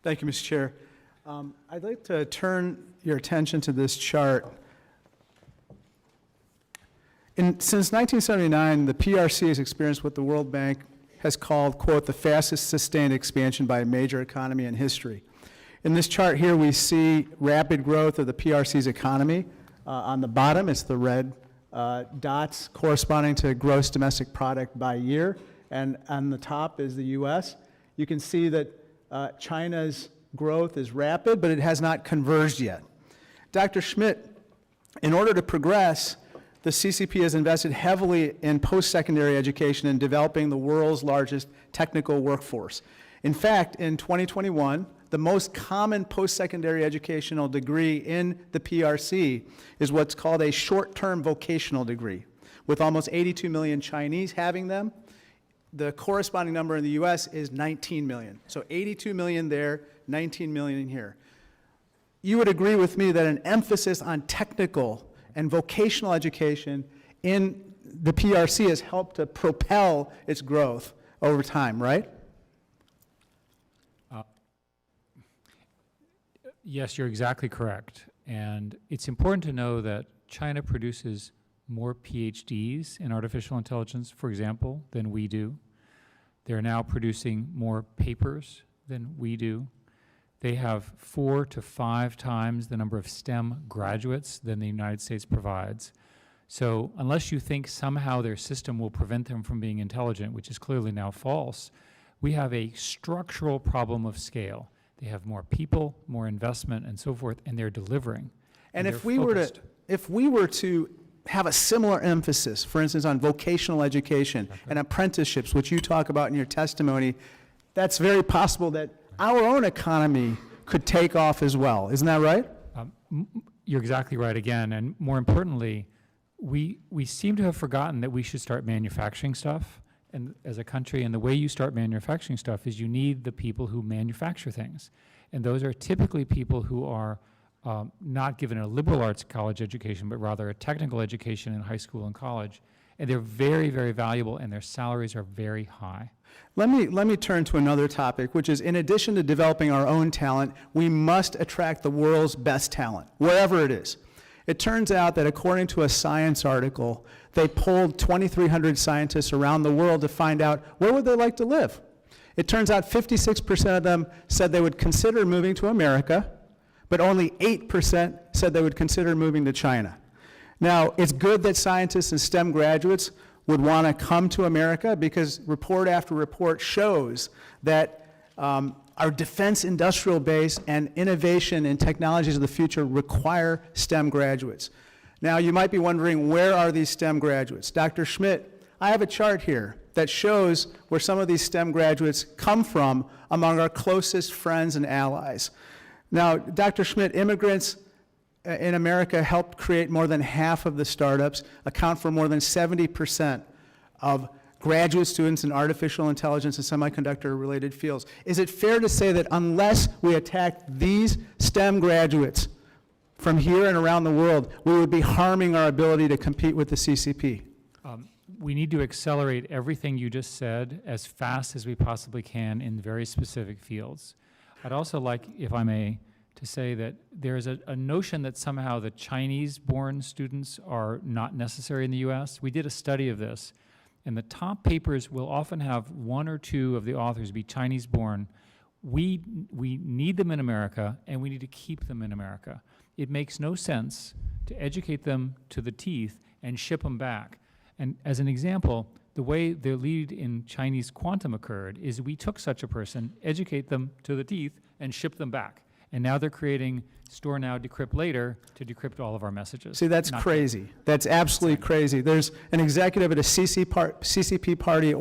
Thank you, Mr. Chair. I'd like to turn your attention to this chart. Since 1979, the PRC has experienced what the World Bank has called, quote, the fastest sustained expansion by a major economy in history. In this chart here, we see rapid growth of the PRC's economy. On the bottom, it's the red dots corresponding to gross domestic product by year. And on the top is the US. You can see that China's growth is rapid, but it has not converged yet. Dr. Schmidt, in order to progress, the CCP has invested heavily in post-secondary education and developing the world's largest technical workforce. In fact, in 2021, the most common post-secondary educational degree in the PRC is what's called a short-term vocational degree, with almost 82 million Chinese having them. The corresponding number in the US is 19 million. So 82 million there, 19 million here. You would agree with me that an emphasis on technical and vocational education in the PRC has helped to propel its growth over time, right? Yes, you're exactly correct. And it's important to know that China produces more PhDs in artificial intelligence, for example, than we do. They're now producing more papers than we do. They have 4 to 5 times the number of STEM graduates than the United States provides. So unless you think somehow their system will prevent them from being intelligent, which is clearly now false, we have a structural problem of scale. They have more people, more investment, and so forth, and they're delivering. And if we were to have a similar emphasis, for instance, on vocational education and apprenticeships, which you talk about in your testimony, that's very possible that our own economy could take off as well. Isn't that right? You're exactly right again. And more importantly, we seem to have forgotten that we should start manufacturing stuff and as a country. And the way you start manufacturing stuff is you need the people who manufacture things. And those are typically people who are not given a liberal arts college education, but rather a technical education in high school and college. And they're very, very valuable, and their salaries are very high. Let me turn to another topic, which is in addition to developing our own talent, we must attract the world's best talent, wherever it is. It turns out that according to a Science article, they polled 2,300 scientists around the world to find out where would they like to live. It turns out 56% of them said they would consider moving to America, but only 8% said they would consider moving to China. Now, it's good that scientists and STEM graduates would want to come to America because report after report shows that our defense industrial base and innovation and technologies of the future require STEM graduates. Now, you might be wondering, where are these STEM graduates? Dr. Schmidt, I have a chart here that shows where some of these STEM graduates come from among our closest friends and allies. Now, Dr. Schmidt, immigrants in America helped create more than half of the startups, account for more than 70% of graduate students in artificial intelligence and semiconductor-related fields. Is it fair to say that unless we attack these STEM graduates from here and around the world, we would be harming our ability to compete with the CCP? We need to accelerate everything you just said as fast as we possibly can in very specific fields. I'd also like, if I may, to say that there is a notion that somehow the Chinese-born students are not necessary in the US. We did a study of this, and the top papers will often have 1 or 2 of the authors be Chinese-born. We need them in America, and we need to keep them in America. It makes no sense to educate them to the teeth and ship them back. And as an example, the way the lead in Chinese quantum occurred is we took such a person, educate them to the teeth, and ship them back. And now they're creating store now, decrypt later to decrypt all of our messages. See, that's crazy. That's absolutely crazy. There's an executive at a CCP party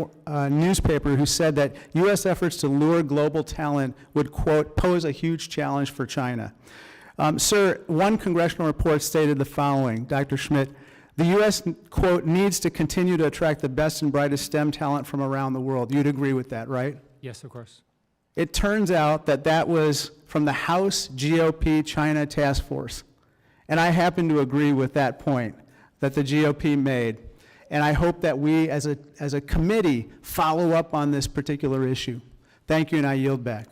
newspaper who said that U.S. efforts to lure global talent would, quote, pose a huge challenge for China. Sir, one congressional report stated the following, Dr. Schmidt, the U.S., quote, needs to continue to attract the best and brightest STEM talent from around the world. You'd agree with that, right? Yes, of course. It turns out that that was from the House GOP China Task Force. And I happen to agree with that point that the GOP made. And I hope that we as a committee follow up on this particular issue. Thank you, and I yield back.